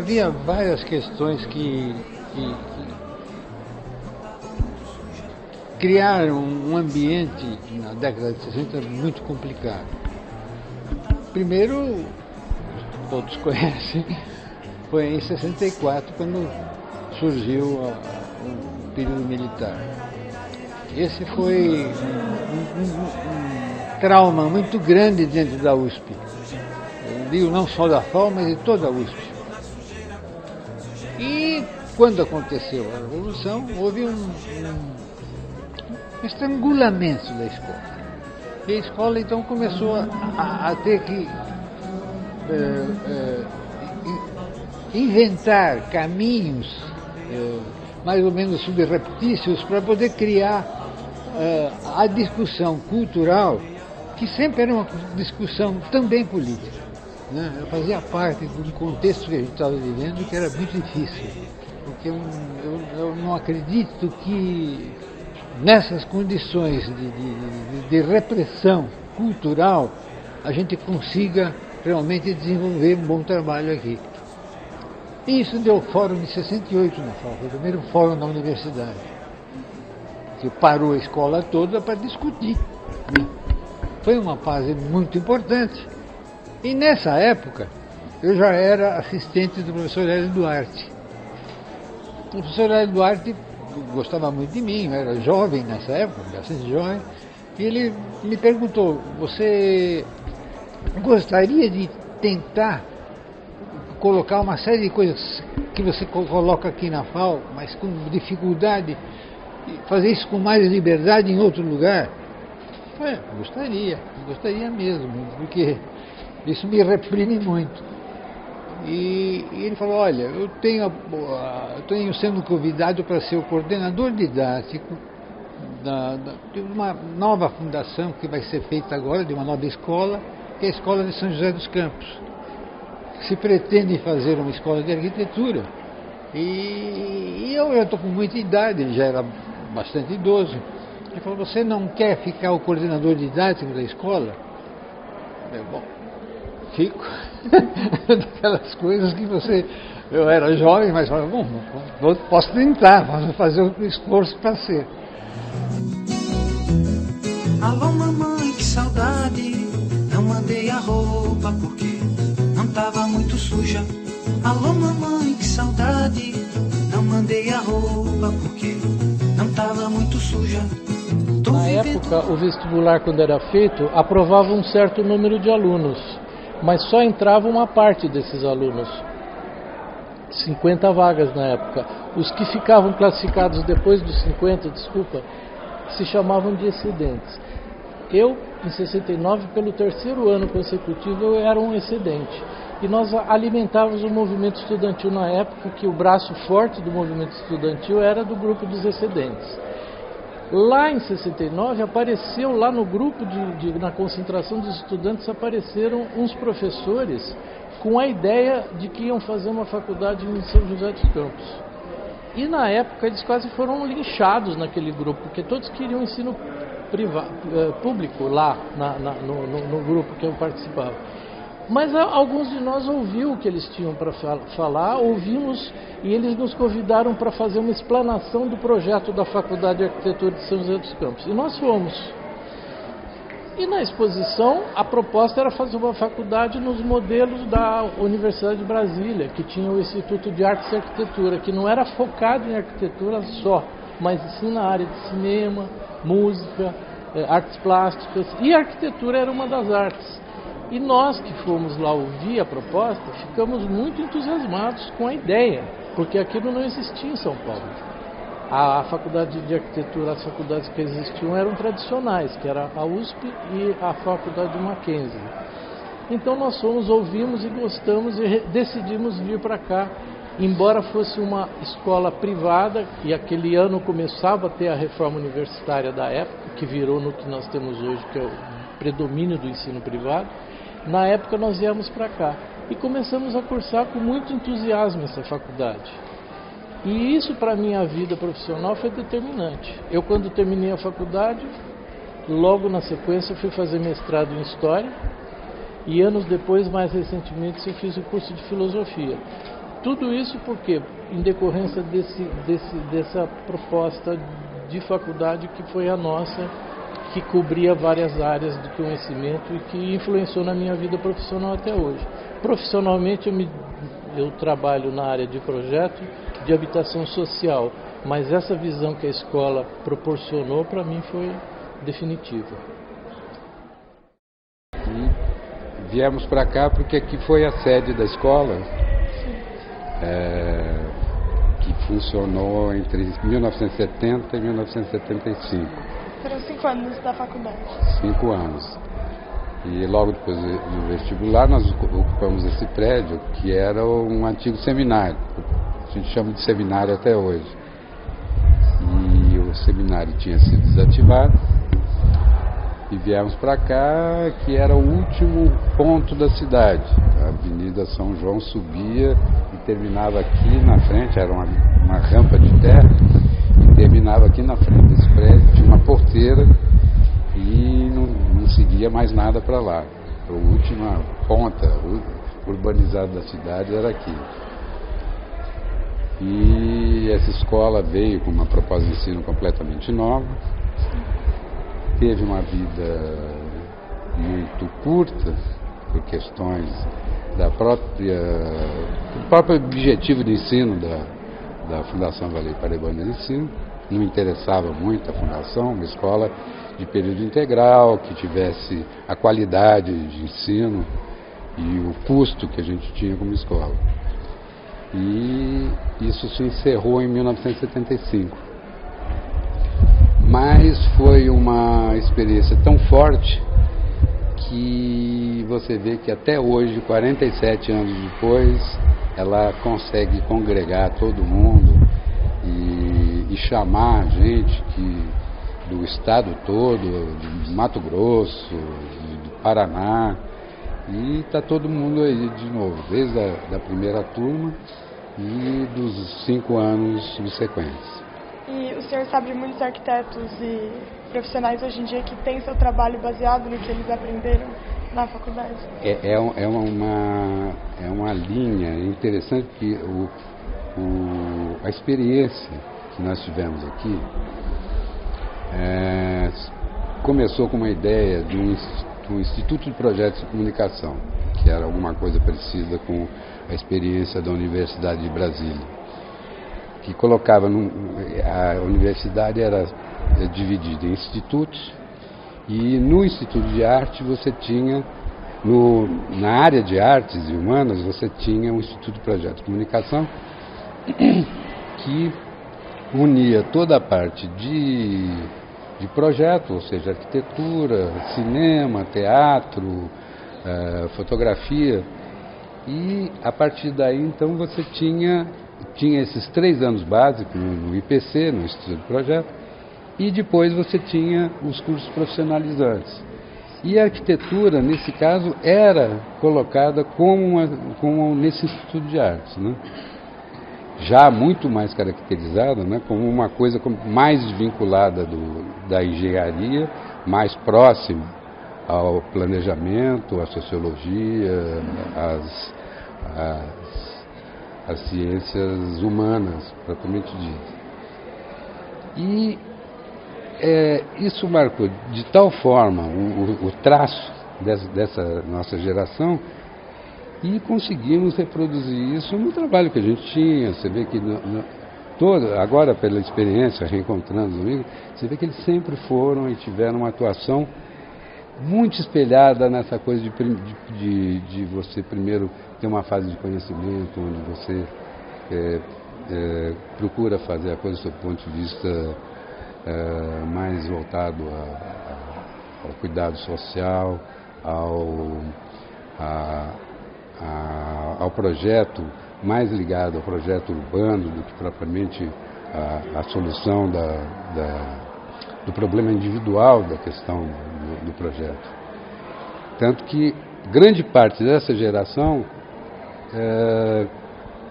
havia várias questões que criaram um ambiente na década de 60 muito complicado. Primeiro, todos conhecem, foi em 64 quando surgiu o período militar. Esse foi um trauma muito grande dentro da USP. Eu digo não só da FAU, mas de toda a USP. E quando aconteceu a Revolução, houve um estrangulamento da escola. E a escola então começou a ter que inventar caminhos mais ou menos subreptícios para poder criar a discussão cultural, que sempre era uma discussão também política, né? Ela fazia parte de um contexto que a gente estava vivendo que era muito difícil, porque eu não acredito que nessas condições de repressão cultural a gente consiga realmente desenvolver um bom trabalho aqui. E isso deu o fórum de 68 na FAU, foi o primeiro fórum da universidade, que parou a escola toda para discutir. Foi uma fase muito importante. E nessa época, eu já era assistente do professor Hélio Duarte. O professor Hélio Duarte gostava muito de mim, eu era jovem nessa época, bastante jovem, e ele me perguntou: você gostaria de tentar colocar uma série de coisas que você coloca aqui na FAU, mas com dificuldade, fazer isso com mais liberdade em outro lugar? Gostaria mesmo, porque isso me reprime muito. E ele falou: olha, eu tenho sendo convidado para ser o coordenador didático de uma nova fundação que vai ser feita agora, de uma nova escola, que é a Escola de São José dos Campos. Se pretende fazer uma escola de arquitetura. E eu já estou com muita idade, ele já era bastante idoso. Ele falou: você não quer ficar o coordenador didático da escola? Eu, bom, fico. Daquelas coisas que eu era jovem, mas falava: bom, posso tentar, vamos fazer o esforço para ser. Alô mamãe, que saudade, não mandei a roupa porque não tava muito suja. Alô mamãe, que saudade, não mandei a roupa porque não tava muito suja. Na época, o vestibular, quando era feito, aprovava um certo número de alunos, mas só entrava uma parte desses alunos, 50 vagas na época. Os que ficavam classificados depois dos 50, se chamavam de excedentes. Eu, em 69, pelo terceiro ano consecutivo, eu era um excedente. E nós alimentávamos o movimento estudantil na época, que o braço forte do movimento estudantil era do grupo dos excedentes. Lá em 69, apareceu lá no grupo, na concentração dos estudantes, apareceram uns professores com a ideia de que iam fazer uma faculdade em São José dos Campos. E na época eles quase foram linchados naquele grupo, porque todos queriam ensino público lá no grupo que eu participava. Mas alguns de nós ouviu o que eles tinham para falar, ouvimos, e eles nos convidaram para fazer uma explanação do projeto da Faculdade de Arquitetura de São José dos Campos. E nós fomos. E na exposição, a proposta era fazer uma faculdade nos modelos da Universidade de Brasília, que tinha o Instituto de Artes e Arquitetura, que não era focado em arquitetura só, mas sim na área de cinema, música, artes plásticas, e a arquitetura era uma das artes. E nós que fomos lá ouvir a proposta, ficamos muito entusiasmados com a ideia, porque aquilo não existia em São Paulo. A faculdade de arquitetura, as faculdades que existiam eram tradicionais, que era a USP e a faculdade de Mackenzie. Então nós fomos, ouvimos e gostamos e decidimos vir para cá, embora fosse uma escola privada, e aquele ano começava a ter a reforma universitária da época, que virou no que nós temos hoje, que é o predomínio do ensino privado. Na época nós viemos para cá e começamos a cursar com muito entusiasmo essa faculdade. E isso para a minha vida profissional foi determinante. Eu, quando terminei a faculdade, logo na sequência fui fazer mestrado em História, e anos depois, mais recentemente, eu fiz o curso de Filosofia. Tudo isso porque, em decorrência dessa proposta de faculdade que foi a nossa, que cobria várias áreas do conhecimento e que influenciou na minha vida profissional até hoje. Profissionalmente eu trabalho na área de projeto de habitação social, mas essa visão que a escola proporcionou para mim foi definitiva. E viemos para cá porque aqui foi a sede da escola, que funcionou entre 1970 e 1975. Foram 5 anos da faculdade. 5 anos. E logo depois do vestibular nós ocupamos esse prédio, que era um antigo seminário. A gente chama de seminário até hoje. E o seminário tinha sido desativado. E viemos para cá, que era o último ponto da cidade. A Avenida São João subia e terminava aqui na frente, era uma rampa de terra. Terminava aqui na frente desse prédio, tinha uma porteira e não seguia mais nada para lá. A última ponta urbanizada da cidade era aqui. E essa escola veio com uma proposta de ensino completamente nova, teve uma vida muito curta, por questões do próprio objetivo de ensino da Fundação Vale Paraibana de Ensino. Não interessava muito a fundação, uma escola de período integral, que tivesse a qualidade de ensino e o custo que a gente tinha como escola. E isso se encerrou em 1975. Mas foi uma experiência tão forte que você vê que até hoje, 47 anos depois, ela consegue congregar todo mundo e chamar gente do estado todo, de Mato Grosso, do Paraná, e está todo mundo aí de novo, desde a primeira turma e dos 5 anos subsequentes. E o senhor sabe de muitos arquitetos e profissionais hoje em dia que têm seu trabalho baseado no que eles aprenderam na faculdade? É uma linha interessante, que a experiência que nós tivemos aqui começou com uma ideia de um Instituto de Projetos de Comunicação, que era alguma coisa parecida com a experiência da Universidade de Brasília, que colocava a universidade era dividida em institutos, e no Instituto de Arte você tinha, na área de artes e humanas, você tinha um Instituto de Projetos de Comunicação que unia toda a parte de projeto, ou seja, arquitetura, cinema, teatro, fotografia, e a partir daí então você tinha esses 3 anos básicos no IPC, no Instituto de Projeto, e depois você tinha os cursos profissionalizantes. E a arquitetura, nesse caso, era colocada como nesse Instituto de Artes, né? Já muito mais caracterizada, né, como uma coisa mais desvinculada da engenharia, mais próxima ao planejamento, à sociologia, às ciências humanas, propriamente dito. E isso marcou de tal forma o traço dessa nossa geração, e conseguimos reproduzir isso no trabalho que a gente tinha. Você vê que agora, pela experiência, reencontrando os amigos, você vê que eles sempre foram e tiveram uma atuação muito espelhada nessa coisa de você primeiro ter uma fase de conhecimento, onde você procura fazer a coisa do seu ponto de vista mais voltado ao cuidado social, ao projeto, mais ligado ao projeto urbano do que propriamente a solução do problema individual da questão do projeto. Tanto que grande parte dessa geração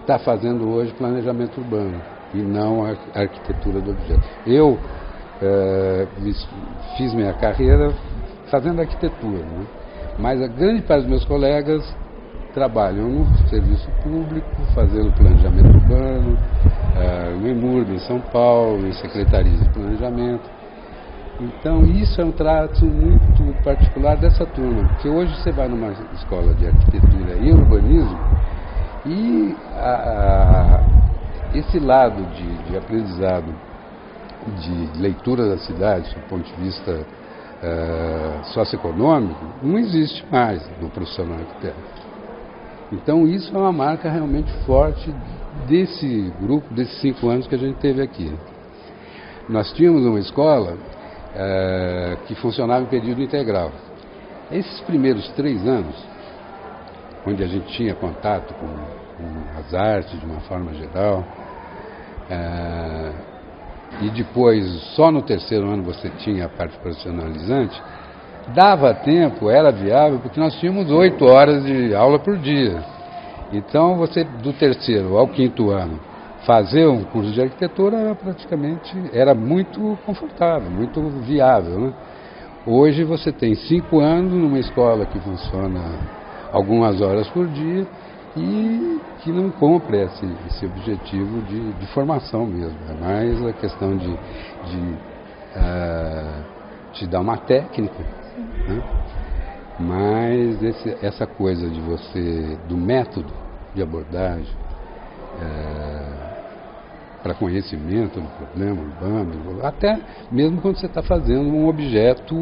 está fazendo hoje planejamento urbano e não a arquitetura do objeto. Eu fiz minha carreira fazendo arquitetura, né? Mas a grande parte dos meus colegas trabalham no serviço público, fazendo planejamento urbano, no EMURB em São Paulo, em secretarias de planejamento. Então isso é um trato muito particular dessa turma, porque hoje você vai numa escola de arquitetura e urbanismo e esse lado de aprendizado, de leitura da cidade, do ponto de vista socioeconômico, não existe mais no profissional arquiteto. Então isso é uma marca realmente forte desse grupo, desses 5 anos que a gente teve aqui. Nós tínhamos uma escola que funcionava em período integral. Esses primeiros 3 anos, onde a gente tinha contato com as artes de uma forma geral, e depois só no 3º ano você tinha a parte profissionalizante, dava tempo, era viável, porque nós tínhamos 8 horas de aula por dia. Então você, do 3º ao 5º ano, fazer um curso de arquitetura praticamente era muito confortável, muito viável, né? Hoje você tem 5 anos numa escola que funciona algumas horas por dia e que não cumpre esse objetivo de formação mesmo. É mais a questão de te dar uma técnica, né? Mas essa coisa de você, do método de abordagem, para conhecimento do problema urbano, até mesmo quando você está fazendo um objeto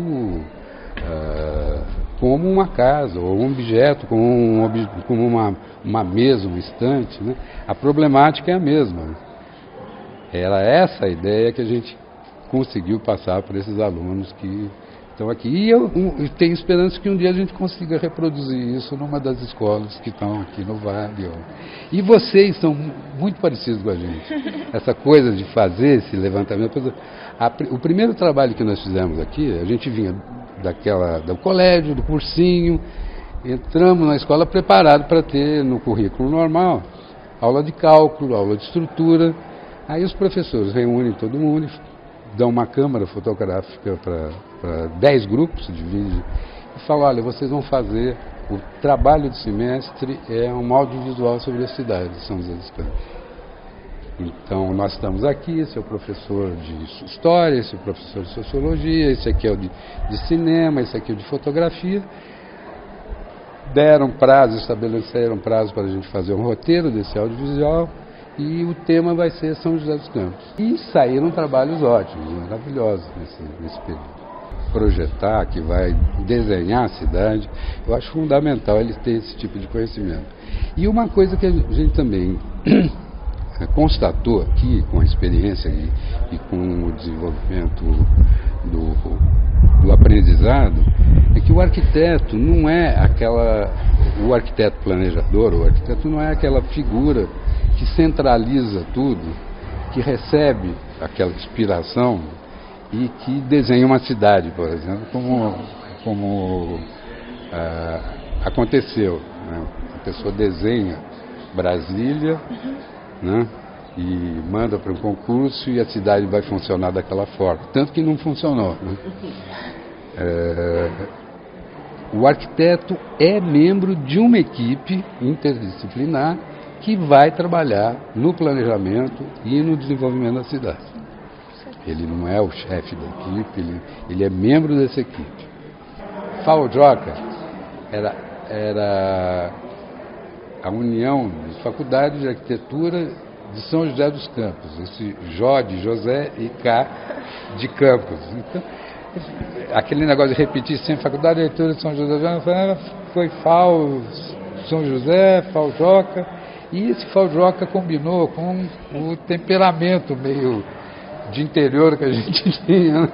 como uma casa, ou um objeto como uma mesa, um estante, né? A problemática é a mesma. Era essa a ideia que a gente conseguiu passar para esses alunos que estão aqui. E eu tenho esperança que um dia a gente consiga reproduzir isso numa das escolas que estão aqui no Vale. E vocês são muito parecidos com a gente. Essa coisa de fazer esse levantamento. O primeiro trabalho que nós fizemos aqui, a gente vinha do colégio, do cursinho, entramos na escola preparado para ter no currículo normal aula de cálculo, aula de estrutura. Aí os professores reúnem todo mundo e dão uma câmera fotográfica para 10 grupos, dividem, e falam: olha, vocês vão fazer o trabalho de semestre, é um audiovisual sobre a cidade de São José dos Campos. Então nós estamos aqui, esse é o professor de história, esse é o professor de sociologia, esse aqui é o de cinema, esse aqui é o de fotografia. Deram prazo, estabeleceram prazo para a gente fazer um roteiro desse audiovisual. E o tema vai ser São José dos Campos. E saíram trabalhos ótimos, maravilhosos nesse período. Projetar, que vai desenhar a cidade, eu acho fundamental ele ter esse tipo de conhecimento. E uma coisa que a gente também constatou aqui, com a experiência e com o desenvolvimento do aprendizado, é que o arquiteto não é o arquiteto planejador, o arquiteto não é aquela figura que centraliza tudo, que recebe aquela inspiração e que desenha uma cidade, por exemplo, como aconteceu, né? A pessoa desenha Brasília, né? E manda para um concurso e a cidade vai funcionar daquela forma, tanto que não funcionou, né? O arquiteto é membro de uma equipe interdisciplinar que vai trabalhar no planejamento e no desenvolvimento da cidade. Ele não é o chefe da equipe, ele é membro dessa equipe. FAUJOCA era a união de faculdades de arquitetura de São José dos Campos, esse Jó de José e K de Campos. Então, aquele negócio de repetir sempre faculdade de arquitetura de São José dos Campos, foi FAU São José, FAUJOCA, e esse FAUJOCA combinou com o temperamento meio de interior que a gente tinha, né?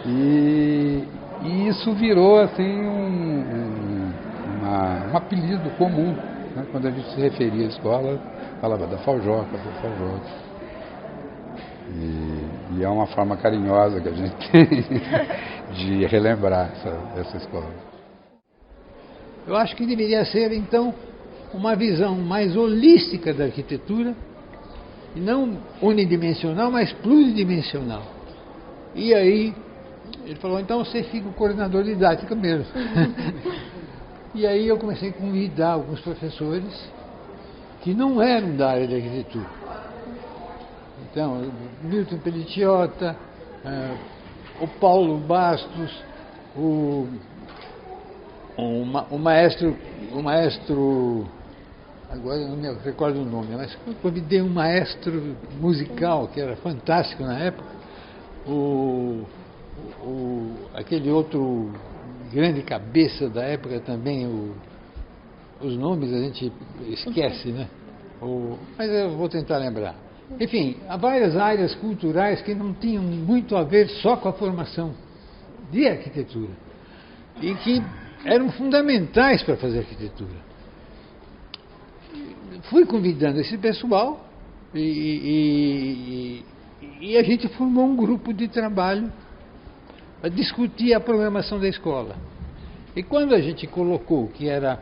E isso virou assim um apelido comum, né? Quando a gente se referia à escola, falava da FAUJOCA, do FAUJOCA. E é uma forma carinhosa que a gente tem de relembrar essa escola. Eu acho que deveria ser, então, uma visão mais holística da arquitetura, e não unidimensional, mas pluridimensional. E aí, ele falou: então você fica o coordenador didático mesmo. E aí eu comecei a convidar alguns professores que não eram da área de arquitetura. Então, Milton Pelliciotta, o Paulo Bastos, o maestro, agora eu não me recordo o nome, mas eu convidei um maestro musical que era fantástico na época, aquele outro grande cabeça da época também, os nomes a gente esquece, né? Mas eu vou tentar lembrar. Enfim, há várias áreas culturais que não tinham muito a ver só com a formação de arquitetura e que eram fundamentais para fazer arquitetura. Fui convidando esse pessoal e a gente formou um grupo de trabalho para discutir a programação da escola. E quando a gente colocou que era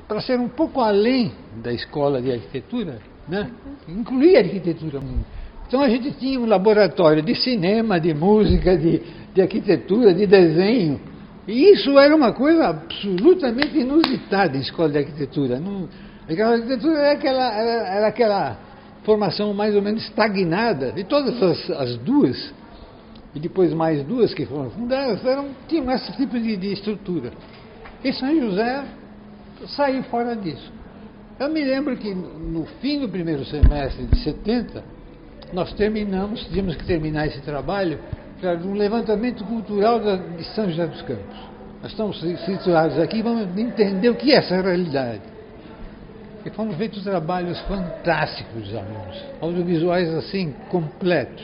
para ser um pouco além da escola de arquitetura, né? Incluir a arquitetura. Então a gente tinha um laboratório de cinema, de música, de arquitetura, de desenho. E isso era uma coisa absolutamente inusitada em escola de arquitetura. A arquitetura era aquela formação mais ou menos estagnada, e todas as duas, e depois mais duas que foram fundadas, tinham esse tipo de estrutura. E São José saiu fora disso. Eu me lembro que no fim do primeiro semestre de 70, nós tínhamos que terminar esse trabalho para um levantamento cultural de São José dos Campos. Nós estamos situados aqui, vamos entender o que é essa realidade. E foram feitos trabalhos fantásticos dos alunos, audiovisuais assim, completos.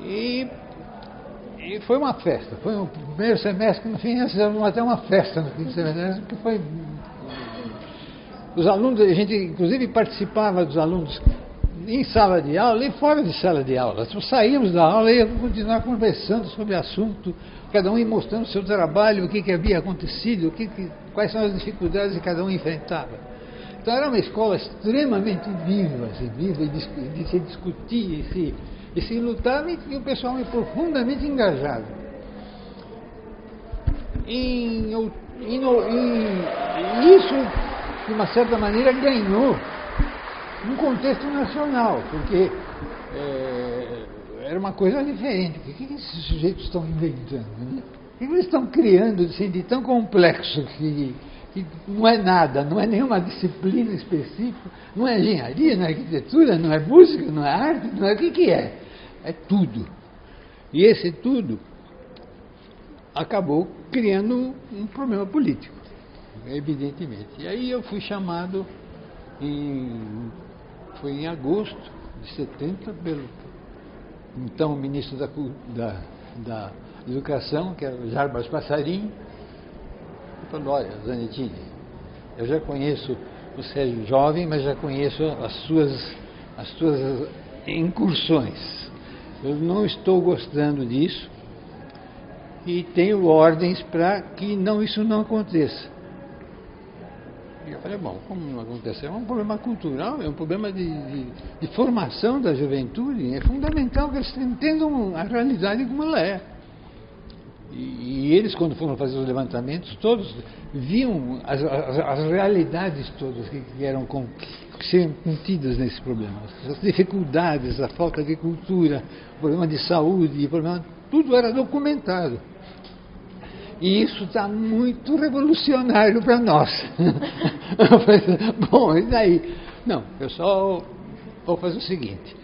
E foi uma festa, foi o primeiro semestre que no fim nós fizemos até uma festa no fim do semestre, que foi... Os alunos, a gente inclusive participava dos alunos em sala de aula e fora de sala de aula. Nós saímos da aula e ia continuar conversando sobre o assunto, cada um ia mostrando o seu trabalho, o que havia acontecido, quais são as dificuldades que cada um enfrentava. Então era uma escola extremamente viva, de se discutir e se lutar, e o pessoal é profundamente engajado. E isso, de uma certa maneira, ganhou um contexto nacional, porque era uma coisa diferente. O que esses sujeitos estão inventando? Né? O que eles estão criando de tão complexo que não é nada, não é nenhuma disciplina específica, não é engenharia, não é arquitetura, não é música, não é arte, não é o que é? É tudo. E esse tudo acabou criando um problema político, evidentemente. E aí eu fui chamado, foi em agosto de 70, pelo então ministro da Educação, que era o Jarbas Passarinho, e falou: olha, Zanettini, eu já conheço o Sérgio jovem, mas já conheço as suas incursões. Eu não estou gostando disso e tenho ordens para que isso não aconteça. E eu falei: bom, como não acontece? É um problema cultural, é um problema de formação da juventude. É fundamental que eles entendam a realidade como ela é. E eles, quando foram fazer os levantamentos, todos viam as realidades todas que eram seriam contidas nesse problema. As dificuldades, a falta de cultura, o problema de saúde, tudo era documentado. E isso está muito revolucionário para nós. Eu falei: bom, e daí? Não, pessoal, vou fazer o seguinte.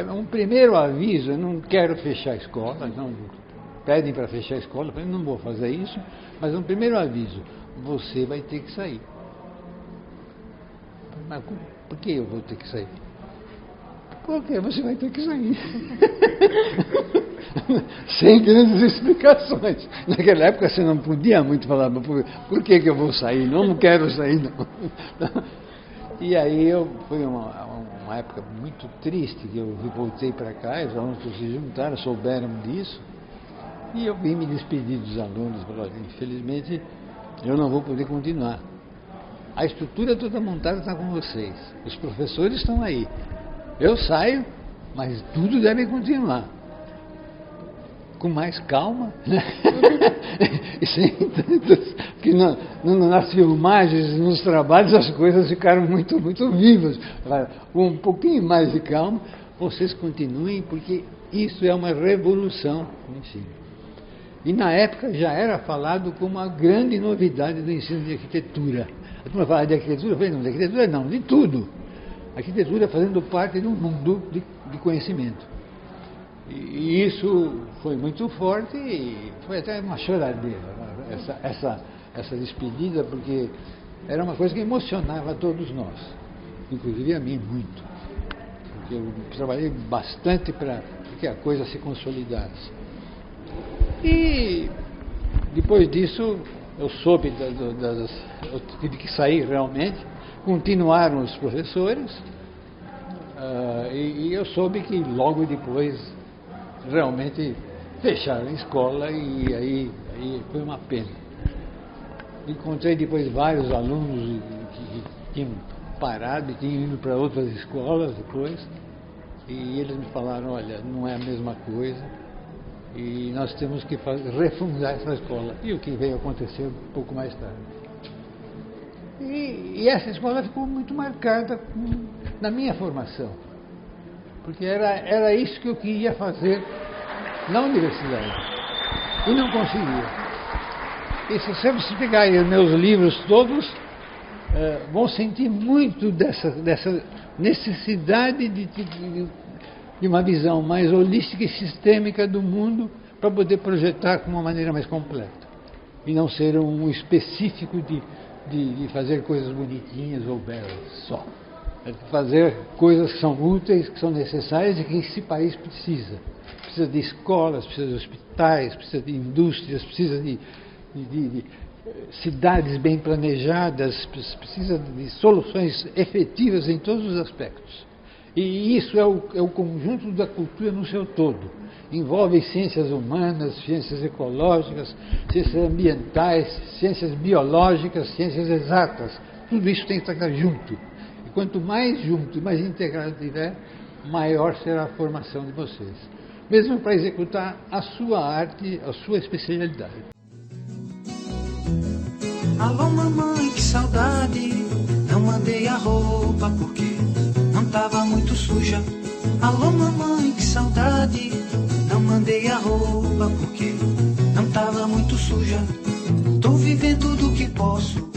Um primeiro aviso: eu não quero fechar a escola, não pedem para fechar a escola, eu falei: não vou fazer isso, mas um primeiro aviso: você vai ter que sair. Mas por que eu vou ter que sair? Porque você vai ter que sair. Sem grandes explicações. Naquela época você não podia muito falar: por que eu vou sair? Não quero sair, não. E aí foi uma época muito triste, que eu voltei para cá, os alunos se juntaram, souberam disso, e eu vim me despedir dos alunos, falei: infelizmente eu não vou poder continuar. A estrutura toda montada está com vocês, os professores estão aí. Eu saio, mas tudo deve continuar. com mais calma, né? E sem tantas, porque nas filmagens, nos trabalhos, as coisas ficaram muito, muito vivas. Com um pouquinho mais de calma, vocês continuem, porque isso é uma revolução no ensino. E na época já era falado como uma grande novidade do ensino de arquitetura. A turma fala de arquitetura, eu falei, não, de arquitetura não, de tudo. A arquitetura fazendo parte de um mundo de conhecimento. E isso foi muito forte e foi até uma choradeira, essa despedida, porque era uma coisa que emocionava todos nós, inclusive a mim muito, porque eu trabalhei bastante para que a coisa se consolidasse. E depois disso eu soube, eu tive que sair realmente, continuaram os professores, e eu soube que logo depois realmente fecharam a escola e aí foi uma pena. Encontrei depois vários alunos que tinham parado e tinham ido para outras escolas depois, e eles me falaram, olha, não é a mesma coisa e nós temos que refundar essa escola. E o que veio acontecer um pouco mais tarde. E essa escola ficou muito marcada na minha formação, porque era isso que eu queria fazer na universidade e não conseguia. E se vocês pegarem os meus livros todos, vão sentir muito dessa necessidade de uma visão mais holística e sistêmica do mundo para poder projetar de uma maneira mais completa e não ser um específico de fazer coisas bonitinhas ou belas só. É de fazer coisas que são úteis, que são necessárias e que esse país precisa. Precisa de escolas, precisa de hospitais, precisa de indústrias, precisa de cidades bem planejadas, precisa de soluções efetivas em todos os aspectos. E isso é o conjunto da cultura no seu todo. Envolve ciências humanas, ciências ecológicas, ciências ambientais, ciências biológicas, ciências exatas. Tudo isso tem que estar junto. E quanto mais junto e mais integrado tiver, maior será a formação de vocês. Mesmo para executar a sua arte, a sua especialidade. Alô mamãe, que saudade, não mandei a roupa porque não tava muito suja. Alô mamãe, que saudade, não mandei a roupa porque não tava muito suja. Tô vivendo tudo que posso,